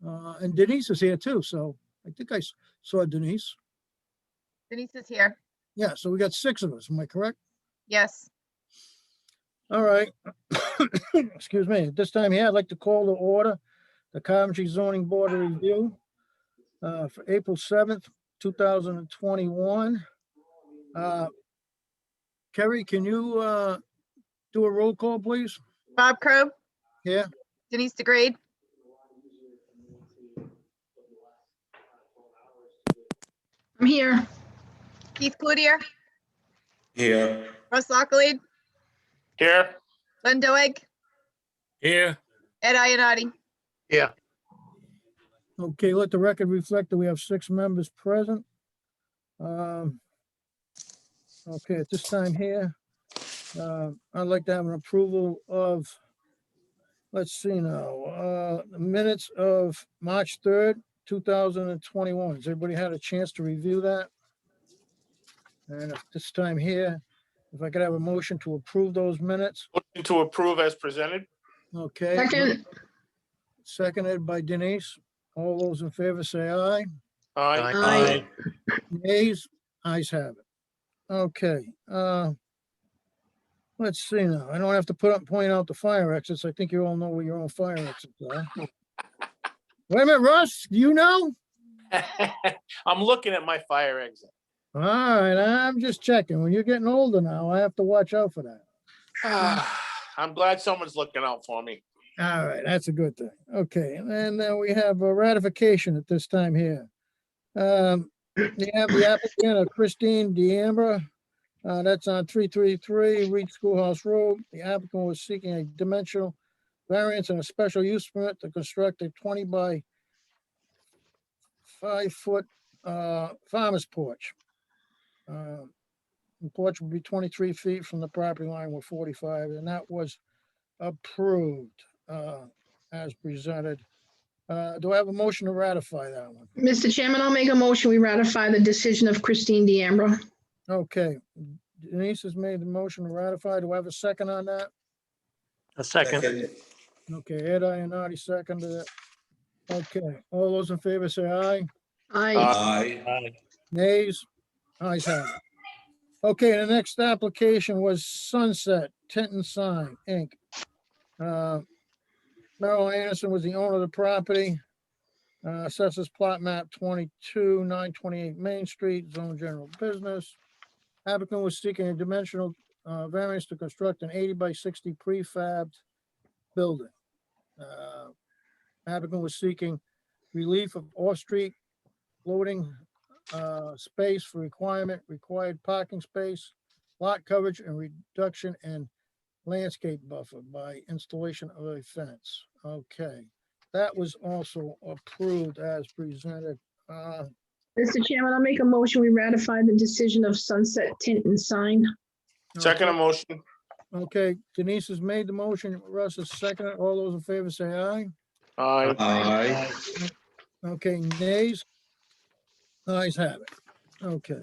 And Denise is here too, so I think I saw Denise. Denise is here. Yeah, so we got 6 of us, am I correct? Yes. All right. Excuse me. At this time here, I'd like to call to order the Coventry Zoning Board of Review for April 7th, 2021. Kerry, can you do a roll call, please? Bob Crow, Yeah, Denise DeGrade, I'm here. Keith Cloutier, Here. Russ Lockley, Here. Len Doeg, Here. Ed Ionati. Yeah. okay, let the record reflect that we have 6 members present. Okay, at this time here, I'd like to have an approval of, let's see now, the minutes of March 3rd, 2021. Has everybody had a chance to review that? And at this time here, if I could have a motion to approve those minutes, Motion to approve as presented. okay? Second, Seconded by Denise. All those in favor say aye. Aye. Aye. Nays, ayes have it. Okay, let's see now. I don't have to point out the fire exits. I think you all know where your own fire exits are. Wait a minute, Russ, do you know? I'm looking at my fire exit. All right, I'm just checking. When you're getting older now, I have to watch out for that. I'm glad someone's looking out for me. All right, that's a good thing. Okay, and then we have a ratification at this time here. We have the applicant, Christine D'Ambra. That's on 333 Reed Schoolhouse Road. The applicant was seeking a dimensional variance and a special use permit to construct a 20 by 5 foot farmer's porch. The porch would be 23 feet from the property line with 45, and that was approved as presented. Do I have a motion to ratify that one? Mr. Chairman, I'll make a motion. We ratify the decision of Christine D'Ambra. Okay, Denise has made the motion to ratify. Do I have a second on that? A second. Okay, Ed Ionati seconded it. Okay, all those in favor say aye. Aye. Aye. Nays, ayes have it. Okay, the next application was Sunset Tint and Sign, Inc. Merrill Anderson was the owner of the property. Assessors plot map 22, 928 Main Street, zone general business. Applicant was seeking a dimensional variance to construct an 80 by 60 prefabbed building. Applicant was seeking relief of off-street loading space for required parking space, lot coverage, and reduction in landscape buffer by installation of a fence. Okay, that was also approved as presented. Mr. Chairman, I'll make a motion. We ratify the decision of Sunset Tint and Sign. Second motion. Okay, Denise has made the motion. Russ has seconded. All those in favor say aye. Aye. Aye. Okay, nays? Ayes have it. Okay.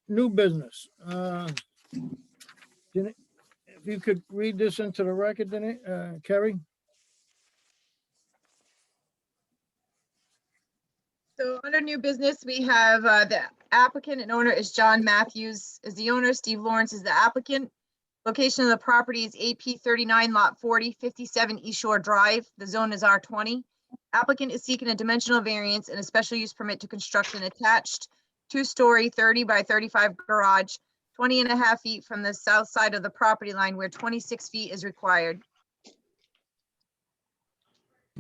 New business. If you could read this into the record, Denise, Kerry? So under new business, we have the applicant and owner is John Matthews is the owner. Steve Lawrence is the applicant. Location of the property is AP 39 lot 40, 57 East Shore Drive. The zone is R20. Applicant is seeking a dimensional variance and a special use permit to construct an attached 2-story 30 by 35 garage, 20.5 feet from the south side of the property line where 26 feet is required.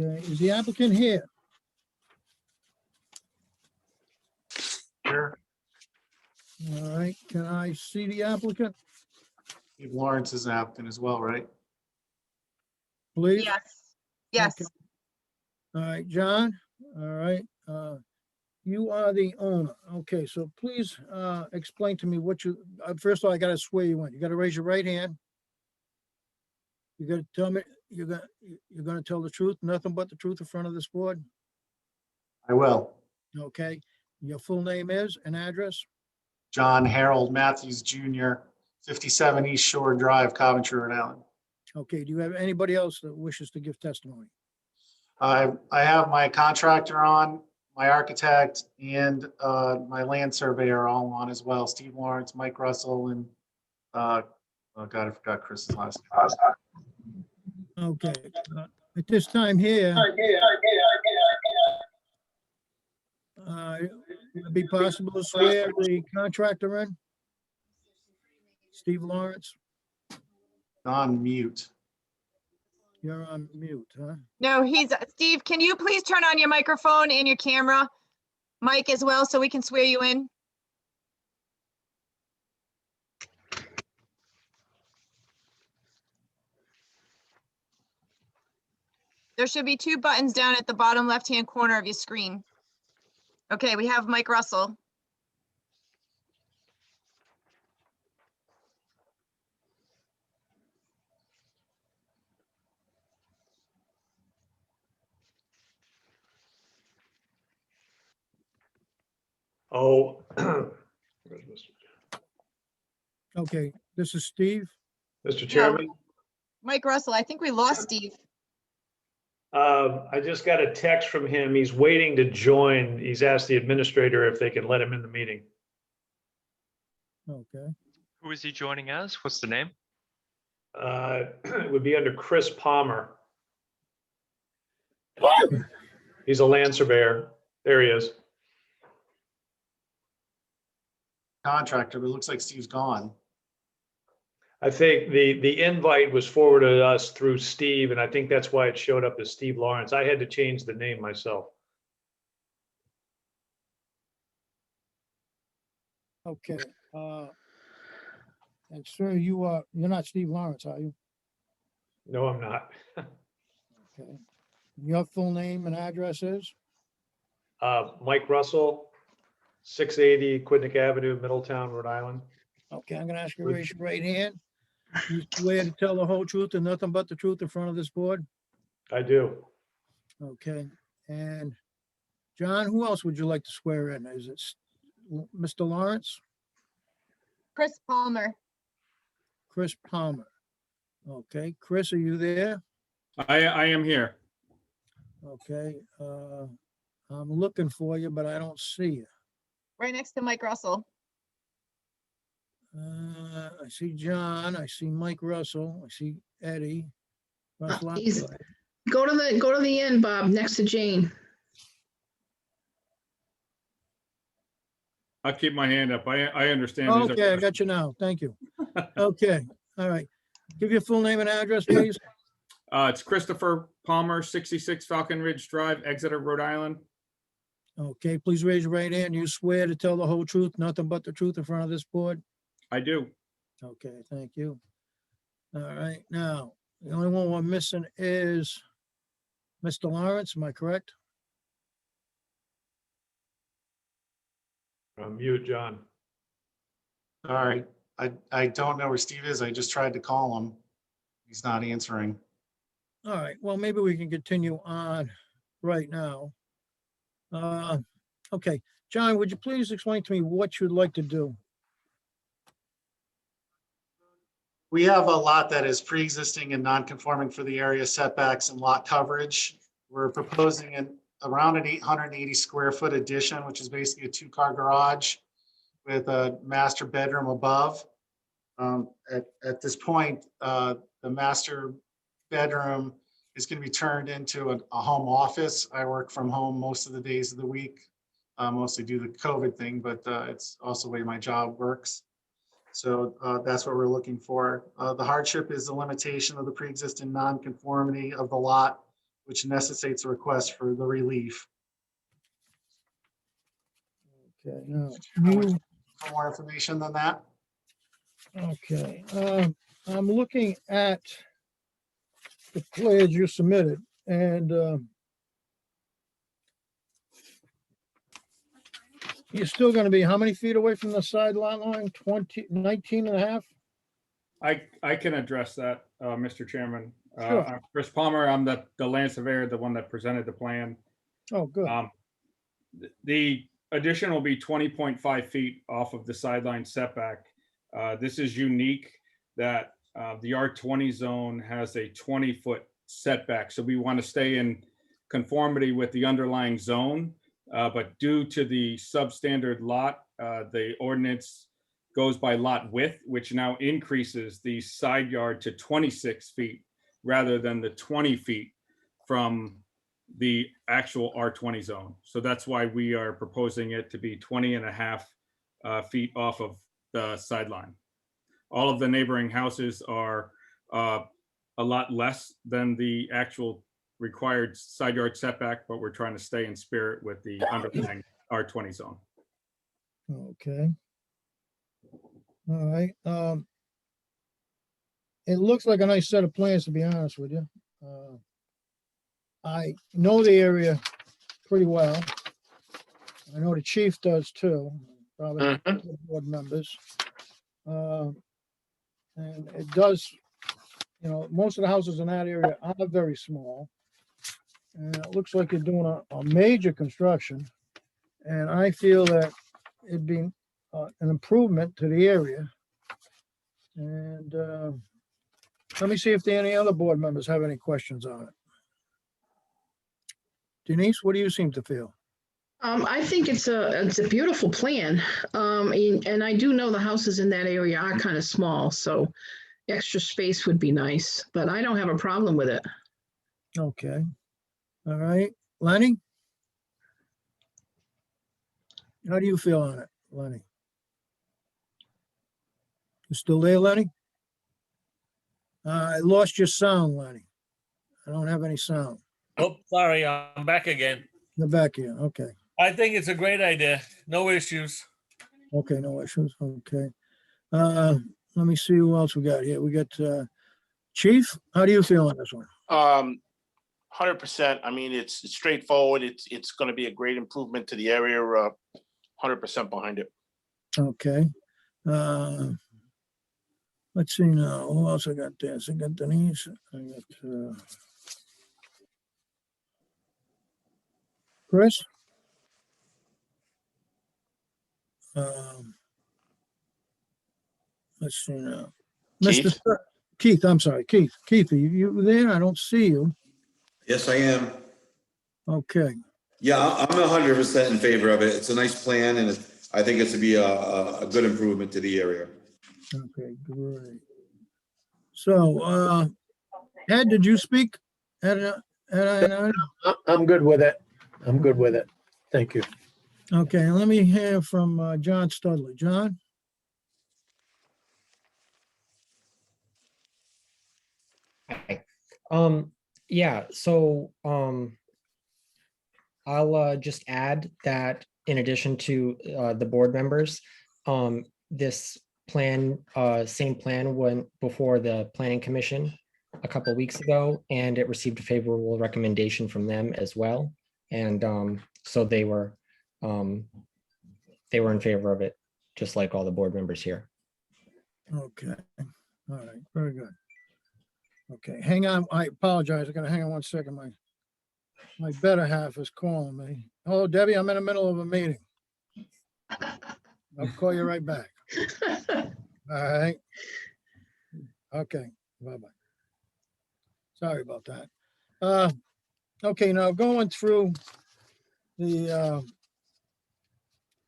Okay, is the applicant here? Sure. All right, can I see the applicant, Steve Lawrence is an applicant as well, right? please? Yes. Yes. Okay. All right, John, all right, you are the owner. Okay, so please explain to me what you, first of all, I gotta swear you in. You gotta raise your right hand. You gotta tell me, you're gonna tell the truth, nothing but the truth in front of this board, I will. okay? Your full name is and address? John Harold Matthews Jr., 57 East Shore Drive, Coventry, Rhode Island. Okay, do you have anybody else that wishes to give testimony? I have my contractor on, my architect, and my land surveyor all on as well. Steve Lawrence, Mike Russell, and oh God, I forgot Chris's last name. Okay, at this time here, would it be possible to swear the contractor in? Steve Lawrence, On mute. you're on mute, huh? No, Steve, can you please turn on your microphone and your camera, mic as well, so we can swear you in? There should be two buttons down at the bottom left-hand corner of your screen. Okay, we have Mike Russell. Oh. Okay, this is Steve. Mr. Chairman, Mike Russell, I think we lost Steve. I just got a text from him. He's waiting to join. He's asked the administrator if they can let him in the meeting. Okay, Who is he joining as? What's the name? It would be under Chris Palmer. He's a land surveyor. There he is. Contractor, but it looks like Steve's gone. I think the invite was forwarded to us through Steve, and I think that's why it showed up as Steve Lawrence. I had to change the name myself. okay. And sir, you're not Steve Lawrence, are you? No, I'm not. Okay. Your full name and address is? Mike Russell, 680 Quidnick Avenue, Middletown, Rhode Island. Okay, I'm gonna ask you to raise your right hand. You swear to tell the whole truth and nothing but the truth in front of this board? I do. Okay, and John, who else would you like to swear in? Is it Mr. Lawrence? Chris Palmer. Chris Palmer? Okay, Chris, are you there? I am here. Okay, I'm looking for you, but I don't see you. Right next to Mike Russell. I see John, I see Mike Russell, I see Eddie. Russ He's- Lafayette. Go to the end, Bob, next to Jane. I'll keep my hand up. I understand. these are- Okay, I got you now. Thank you. Okay, all right. Give your full name and address, please. It's Christopher Palmer, 66 Falcon Ridge Drive, Exeter, Rhode Island. Okay, please raise your right hand. You swear to tell the whole truth, nothing but the truth in front of this board? I do. Okay, thank you. All right, now, the only one we're missing is Mr. Lawrence, am I correct? Mute, John. All right. I don't know where Steve is. I just tried to call him. He's not answering. All right, well, maybe we can continue on right now. Okay, John, would you please explain to me what you'd like to do? We have a lot that is pre-existing and non-conforming for the area setbacks and lot coverage. We're proposing around an 880 square foot addition, which is basically a two-car garage with a master bedroom above. At this point, the master bedroom is going to be turned into a home office. I work from home most of the days of the week, mostly due to the COVID thing, but it's also the way my job works. So that's what we're looking for. The hardship is the limitation of the pre-existing non-conformity of the lot, which necessitates a request for the relief. Okay, now, For you, more information than that? okay, I'm looking at the plans you submitted and you're still gonna be how many feet away from the side lot line? 19 and a half? I can address that, Mr. Chairman. Sure. I'm Chris Palmer. I'm the land surveyor, the one that presented the plan. Oh, good. The addition will be 20.5 feet off of the sideline setback. This is unique that the R20 zone has a 20-foot setback. So we want to stay in conformity with the underlying zone. But due to the substandard lot, the ordinance goes by lot width, which now increases the side yard to 26 feet rather than the 20 feet from the actual R20 zone. So that's why we are proposing it to be 20 and a half feet off of the sideline. All of the neighboring houses are a lot less than the actual required side yard setback, but we're trying to stay in spirit with the underlying R20 zone. Okay. All right. It looks like a nice set of plans, to be honest with you. I know the area pretty well. I know the chief does too, probably the board members. And it does, you know, most of the houses in that area are very small. And it looks like you're doing a major construction. And I feel that it'd be an improvement to the area. And let me see if any other board members have any questions on it. Denise, what do you seem to feel? I think it's a beautiful plan. And I do know the houses in that area are kind of small, so extra space would be nice, but I don't have a problem with it. Okay. All right. Lenny? How do you feel on it, Lenny? You still there, Lenny? I lost your sound, Lenny. I don't have any sound. Oh, sorry, I'm back again. You're back here. Okay. I think it's a great idea. No issues. Okay, no issues. Okay. Let me see who else we got here. We got Chief. How do you feel on this one? 100%. I mean, it's straightforward. It's going to be a great improvement to the area. 100% behind it. Okay. Let's see now. Who else I got there? So I got Denise. I got Chris. Let's see now. Keith? Mr. Keith, I'm sorry, Keith. Keith, are you there? I don't see you. Yes, I am. Okay. Yeah, I'm 100% in favor of it. It's a nice plan, and I think it's to be a good improvement to the area. Okay, great. So, Ed, did you speak? Ed, I'm good with it. I'm good with it. Thank you. okay, let me hear from John Studley. John? Hi. Yeah, so I'll just add that in addition to the board members, this plan, same plan went before the Planning Commission a couple of weeks ago, and it received a favorable recommendation from them as well. And so they were in favor of it, just like all the board members here. Okay, all right, very good. Okay, hang on, I apologize, I gotta hang on 1 second, my better half is calling me. Hello, Debbie, I'm in the middle of a meeting. I'll call you right back. All right. Okay, bye-bye. Sorry about that. Okay, now going through the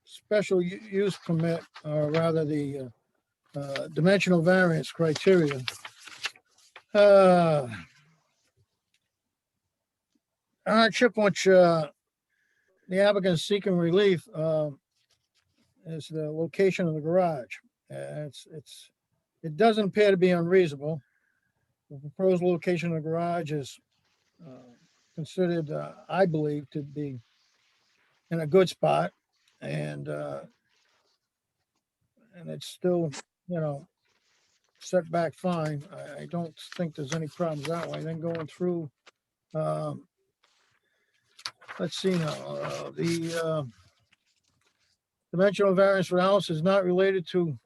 special use permit, or rather the dimensional variance criteria. Hardship which the applicant is seeking relief is the location of the garage. It doesn't appear to be unreasonable. The proposed location of the garage is considered, I believe, to be in a good spot, and it's still, you know, set back fine. I don't think there's any problems that way. Then going through, let's see now, the dimensional variance for the house is not related to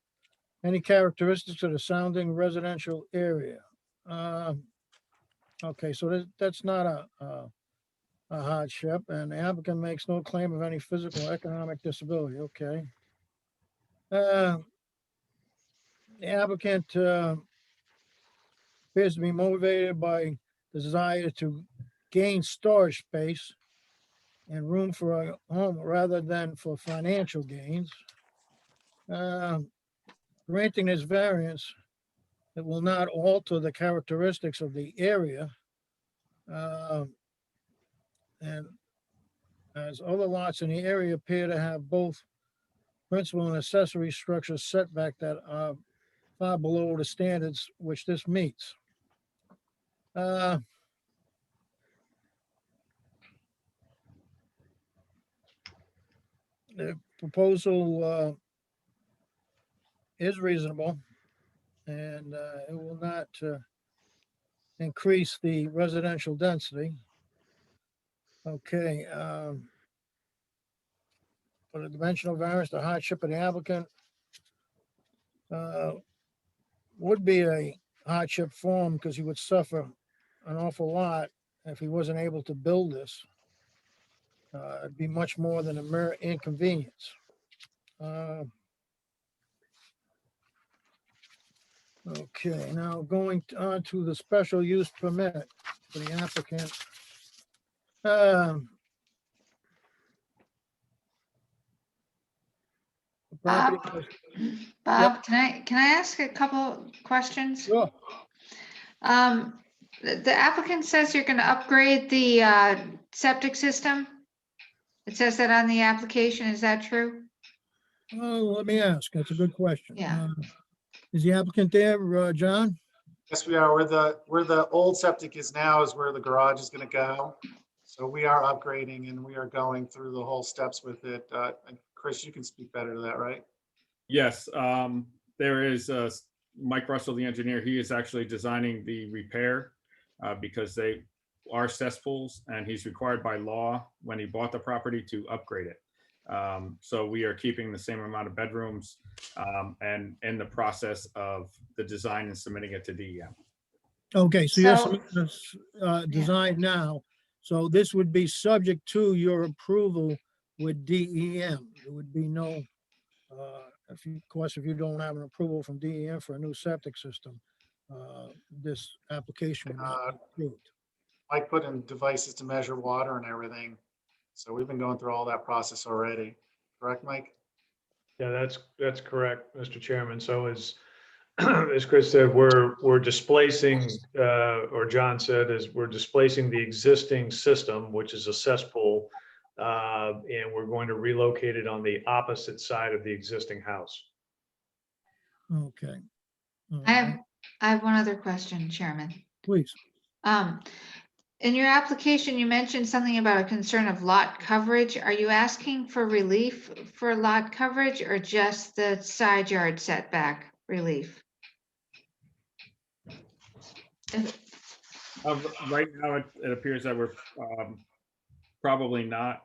any characteristics of the surrounding residential area. Okay, so that's not a hardship, and the applicant makes no claim of any physical or economic disability. Okay. The applicant appears to be motivated by the desire to gain storage space and room for a home rather than for financial gains. Granting this variance, it will not alter the characteristics of the area. And as other lots in the area appear to have both principal and accessory structures setback that are far below the standards which this meets. The proposal is reasonable, and it will not increase the residential density. Okay. For the dimensional variance, the hardship of the applicant would be a hardship for him because he would suffer an awful lot if he wasn't able to build this. It'd be much more than a mere inconvenience. Okay, now going on to the special use permit for the applicant. The property was- Bob, can I ask a couple questions? Sure. The applicant says you're gonna upgrade the septic system. It says that on the application, is that true? Oh, let me ask. That's a good question. Yeah. Is the applicant there, John? Yes, we are. Where the old septic is now is where the garage is gonna go. So we are upgrading and we are going through the whole steps with it. And Chris, you can speak better to that, right? Yes, there is Mike Russell, the engineer. He is actually designing the repair because they are cesspools, and he's required by law when he bought the property to upgrade it. So we are keeping the same amount of bedrooms and in the process of the design and submitting it to DEM. Okay, so you're So- submitting this design now. So this would be subject to your approval with DEM. There would be no, of course, if you don't have an approval from DEM for a new septic system, this application would not be approved. Mike put in devices to measure water and everything. So we've been going through all that process already. Correct, Mike? Yeah, that's correct, Mr. Chairman. So as as Chris said, we're displacing, or John said, is we're displacing the existing system, which is a cesspool, and we're going to relocate it on the opposite side of the existing house. Okay. All I right. have one other question, Chairman. Please. In your application, you mentioned something about a concern of lot coverage. Are you asking for relief for lot coverage or just the side yard setback relief? Right now, it appears that we're probably not.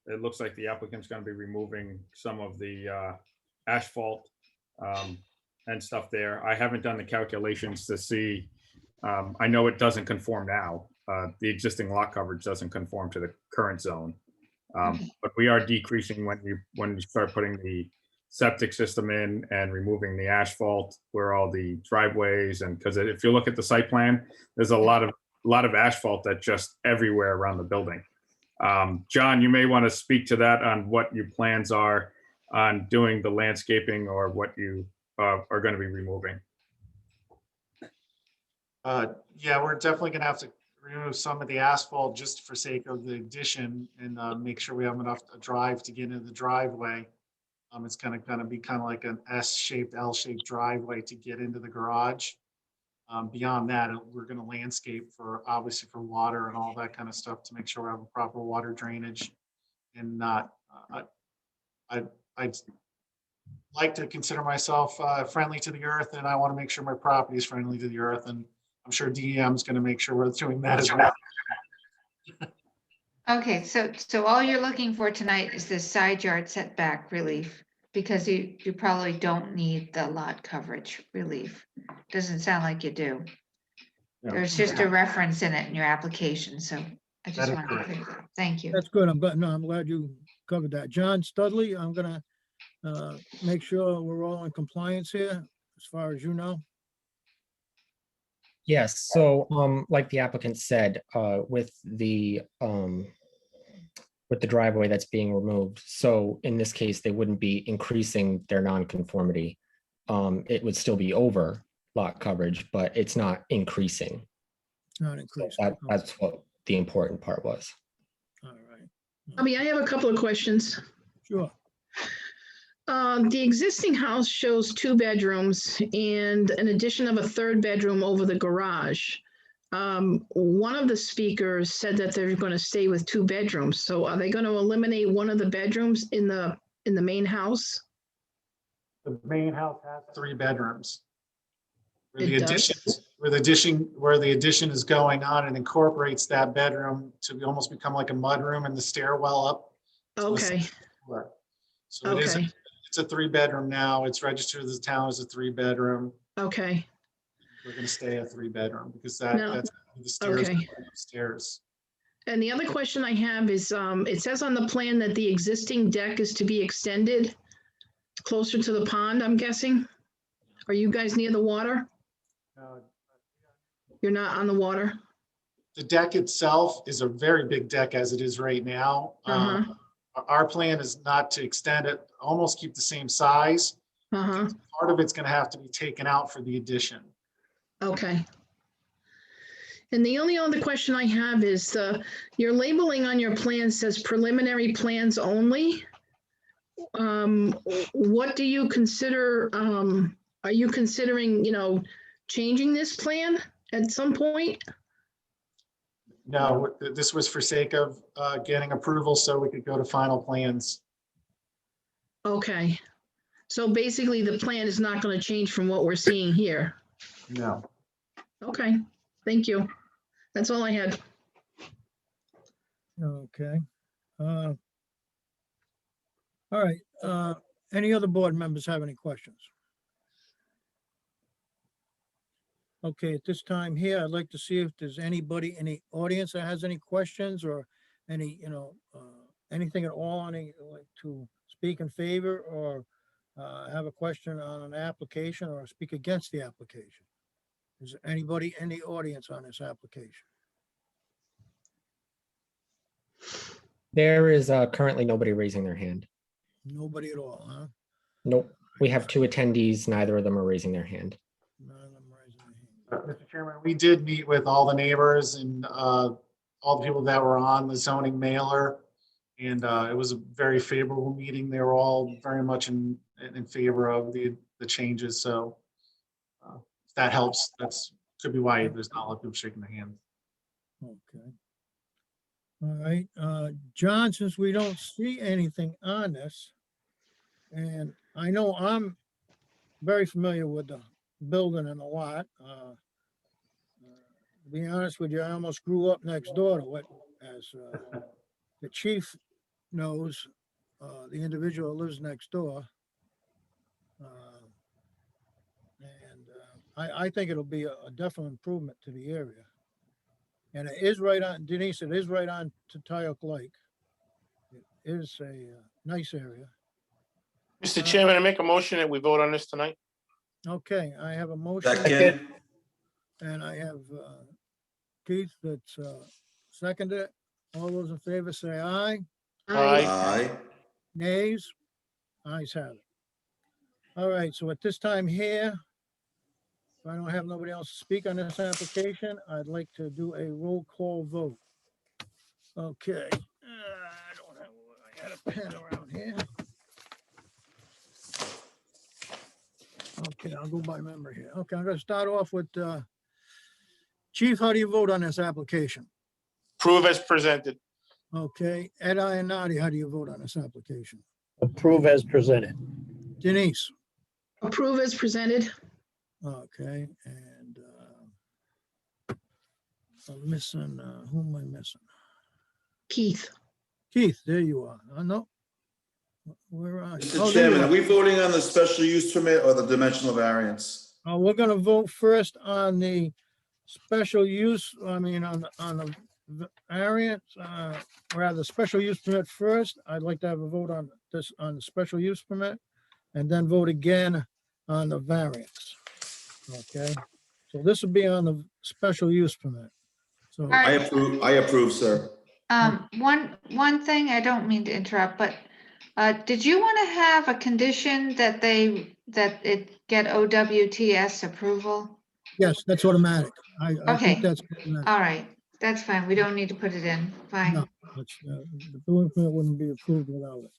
It looks like the applicant's going to be removing some of the asphalt and stuff there. I haven't done the calculations to see. I know it doesn't conform now. The existing lot coverage doesn't conform to the current zone. But we are decreasing when you start putting the septic system in and removing the asphalt where all the driveways, and because if you look at the site plan, there's a lot of asphalt that just everywhere around the building. John, you may want to speak to that on what your plans are on doing the landscaping or what you are going to be removing. Yeah, we're definitely gonna have to remove some of the asphalt just for sake of the addition and make sure we have enough drive to get into the driveway. It's gonna be kind of like an S-shaped, L-shaped driveway to get into the garage. Beyond that, we're gonna landscape obviously for water and all that kind of stuff to make sure we have a proper water drainage and not. I'd like to consider myself friendly to the earth, and I want to make sure my property is friendly to the earth, and I'm sure DEM is going to make sure we're doing that as well. Okay, so all you're looking for tonight is this side yard setback relief because you probably don't need the lot coverage relief. Doesn't sound like you do. There's just a reference in it in your application, so I just wanted to clear that. Thank you. That's good. I'm glad you covered that. John Studley, I'm gonna make sure we're all in compliance here, as far as you know. Yes, so like the applicant said, with the driveway that's being removed, so in this case, they wouldn't be increasing their nonconformity. It would still be over lot coverage, but it's not increasing. Not So increasing. that's what the important part was. All right, I mean, I have a couple of questions. sure. The existing house shows 2 bedrooms and an addition of a 3rd bedroom over the garage. One of the speakers said that they're going to stay with 2 bedrooms. So are they going to eliminate one of the bedrooms in the main house? The main house has 3 bedrooms. Where It the does? where the addition is going on and incorporates that bedroom to almost become like a mudroom and the stairwell up. to the Okay, second floor. So it is, okay, it's a 3-bedroom now. It's registered as the town as a 3-bedroom. okay, We're gonna stay a 3-bedroom because No, that's the stairs okay. going upstairs. And the other question I have is, it says on the plan that the existing deck is to be extended closer to the pond, I'm guessing? Are you guys near the water? You're not on the water? The deck itself is a very big deck as it is right now. Uh-huh, Our plan is not to extend it, almost keep the same size. uh-huh, Part of it's gonna have to be taken out for the addition. okay. And the only other question I have is, your labeling on your plan says preliminary plans only. What do you consider, are you considering, changing this plan at some point? No, this was for sake of getting approval so we could go to final plans. Okay. So basically, the plan is not going to change from what we're seeing here. No. Okay, thank you. That's all I had. Okay. All right, any other board members have any questions? Okay, at this time here, I'd like to see if there's anybody in the audience that has any questions or any, anything at all, like to speak in favor or have a question on an application or speak against the application. Is there anybody in the audience on this application? There is currently nobody raising their hand. Nobody at all, huh? Nope. We have 2 attendees, neither of them are raising their hand. None of them raising their hand. Mr. Chairman, we did meet with all the neighbors and all the people that were on the zoning mailer. And it was a very favorable meeting. They were all very much in favor of the changes. So if that helps, could be why there's not a lot of people shaking their hands. Okay. All right, John, since we don't see anything on this, and I know I'm very familiar with the building and the lot. To be honest with you, I almost grew up next door to it, as the chief knows, the individual who lives next door. I think it'll be a definite improvement to the area. And it is right on, Denise, it is right on to Tyoke Lake. It is a nice area. Mr. Chairman, I make a motion that we vote on this tonight. Okay, I have a motion Second, and I have Keith that's seconded it. All those in favor say aye. Aye. aye. Nays? Ayes have it. All right, so at this time here, if I don't have nobody else to speak on this application, I'd like to do a roll call vote. Okay. I got a pen around here. Okay, I'll go by member here. Okay, I'm gonna start off with Chief, how do you vote on this application? Approve as presented. Okay, Ed Ionati, how do you vote on this application? Approve as presented. Denise? Approve as presented. Okay, and I'm missing, who am I missing? Keith. Keith, there you are. No. Where are you? Mr. Oh, there you Chairman, are. are we voting on the special use permit or the dimensional variance? We're gonna vote first on the special use, I mean, on the variance, rather, special use permit first. I'd like to have a vote on this, on the special use permit, and then vote again on the variance. Okay, So this will be on the special use permit. So, right. I approve, sir. One thing, I don't mean to interrupt, but did you want to have a condition that it get OWTS approval? yes, that's automatic. I Okay. think that's automatic. All right, that's fine. We don't need to put it in. Fine. No, the building permit wouldn't be approved without it.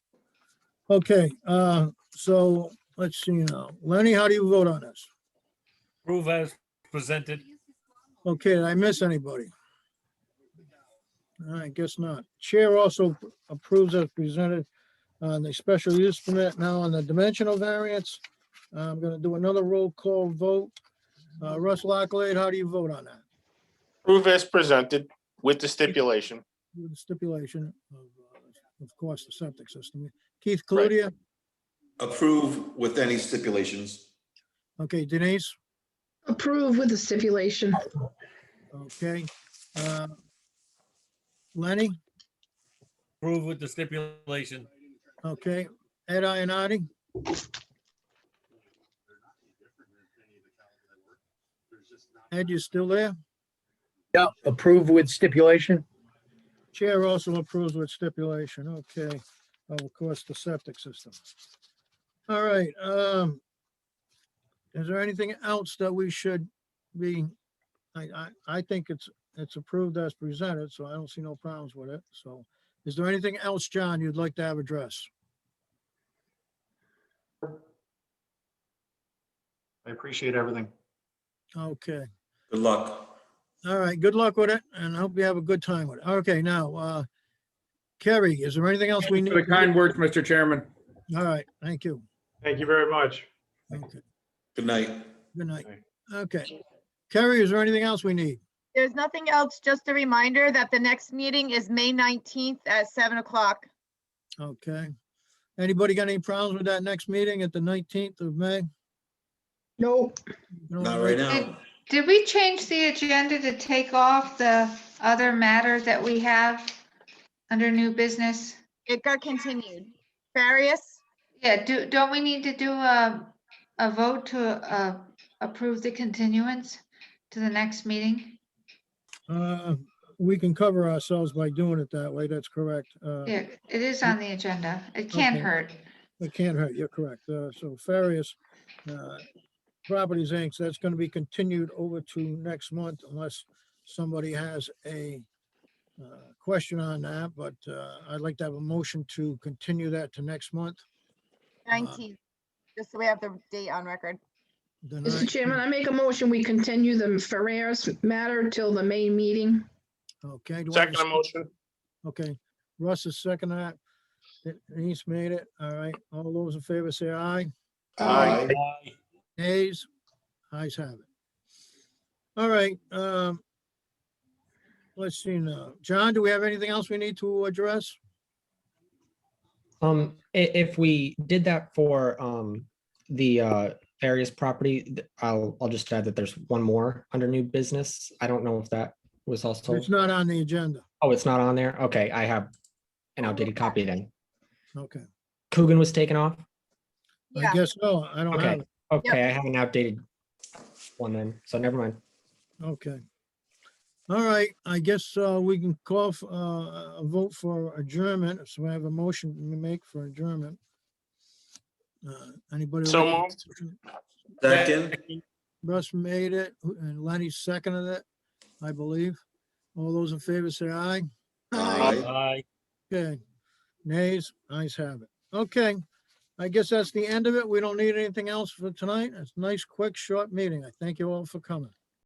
Okay, so let's see now. Lenny, how do you vote on this? Approve as presented. Okay, did I miss anybody? I guess not. Chair also approves as presented on the special use permit. Now on the dimensional variance, I'm gonna do another roll call vote. Russ Lockley, how do you vote on that? Approve as presented with the stipulation. With the stipulation of course, the septic system. Keith Right. Cludier? Approve with any stipulations. Okay, Denise? Approve with the stipulation. Okay. Lenny? Approve with the stipulation. Okay. Ed Ionati? Ed, you still there? Yeah, approve with stipulation. Chair also approves with stipulation. Okay. Of course, the septic system. All right. Is there anything else that we should be? I think it's approved as presented, so I don't see no problems with it. So is there anything else, John, you'd like to have addressed? I appreciate everything. Okay. Good luck. All right. Good luck with it and I hope you have a good time with it. Okay. Now, Kerry, is there anything else we Thank need? you for the kind words, Mr. Chairman. All right. Thank you. Thank you very much. Okay. Good night. Good night. Night. Okay. Kerry, is there anything else we need? There's nothing else, just a reminder that the next meeting is May 19th at 7 o'clock. Okay. Anybody got any problems with that next meeting at the 19th of May? No. Not right now. Did we change the agenda to take off the other matter that we have under new business? It got continued. Farias? Yeah, don't we need to do a vote to approve the continuance to the next meeting? We can cover ourselves by doing it that way. That's correct. Yeah, it is on the agenda. It can't Okay. hurt. It can't hurt. You're correct. So Farias Properties Inc., so that's going to be continued over to next month unless somebody has a question on that, but I'd like to have a motion to continue that to next month. 19th, just so we have the date on record. The Mr. Chairman, I make a motion, we continue the Ferrer's matter till the May meeting. Okay. do I have a Second motion. Okay, Russ is second that. Denise made it. All right. All those in favor say aye. Aye. Aye. Nays? Ayes have it. All right. Let's see now. John, do we have anything else we need to address? If we did that for the various property, I'll just add that there's one more under new business. I don't know if that was also, It's not on the agenda. oh, it's not on there? Okay, I have an outdated copy then. Okay. Coogan was taken off? I Yeah, guess so. I don't have Okay, it. okay, I have an outdated one then, so never mind. Okay. All right, I guess we can call for a vote for adjournment. So I have a motion to make for adjournment. Anybody? So like a moved. motion? Second. Russ made it and Lenny seconded it, I believe. All those in favor say aye. Aye. Aye. Okay. Nays, ayes have it. Okay. I guess that's the end of it. We don't need anything else for tonight. It's a nice, quick, short meeting. I thank you all for coming.